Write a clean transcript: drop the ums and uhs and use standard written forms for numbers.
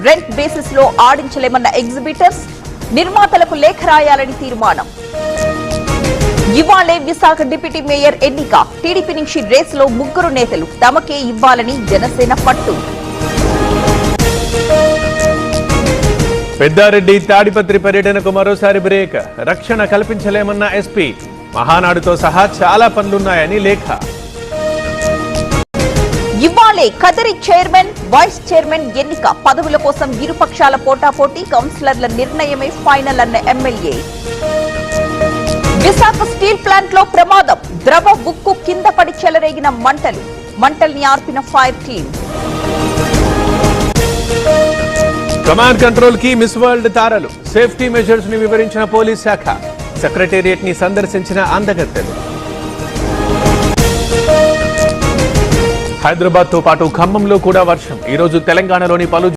Rent basis లో ఆడించలేమన్న exhibitors, నిర్మాతలకు లేఖ రాయాలని తీర్మానం. ఇవాళే విశాఖ డిప్యూటీ మేయర్ ఎన్నిక. టీడీపీ నుంచి రేసులో 3 నేతలు. తమకే ఇవ్వాలని జనసేన పట్టు. పెద్దారెడ్డి తాడిపత్రి పర్యటనకు మరోసారి బ్రేక్. రక్షణ కల్పించలేమన్న ఎస్పీ. మహానాడుతో సహా చాలా పనులున్నాయని లేఖ. ఇవాళే కదిరి చైర్మన్, వైస్ చైర్మన్ ఎన్నిక. పదవుల కోసం ఇరుపక్షాల పోటాపోటీ. కౌన్సిలర్ల నిర్ణయమే ఫైనల్ అన్న ఎమ్మెల్యే. విశాఖ స్టీల్ ప్లాంట్ లో ప్రమాదం. ద్రవ ఉక్కు కింద పడి చెలరేగిన మంటల్ని ఆర్పిన ఫైర్ టీమ్. కమాండ్ కంట్రోల్ కి మిస్ వరల్డ్ తారలు. సేఫ్టీ మెజర్స్ ని వివరించిన పోలీస్ శాఖ. సెక్రటేరియట్ ని సందర్శించిన అందగత్తెలు. హైదరాబాద్ తో పాటు ఖమ్మంలో కూడా వర్షం. ఈ రోజు తెలంగాణలోని పలు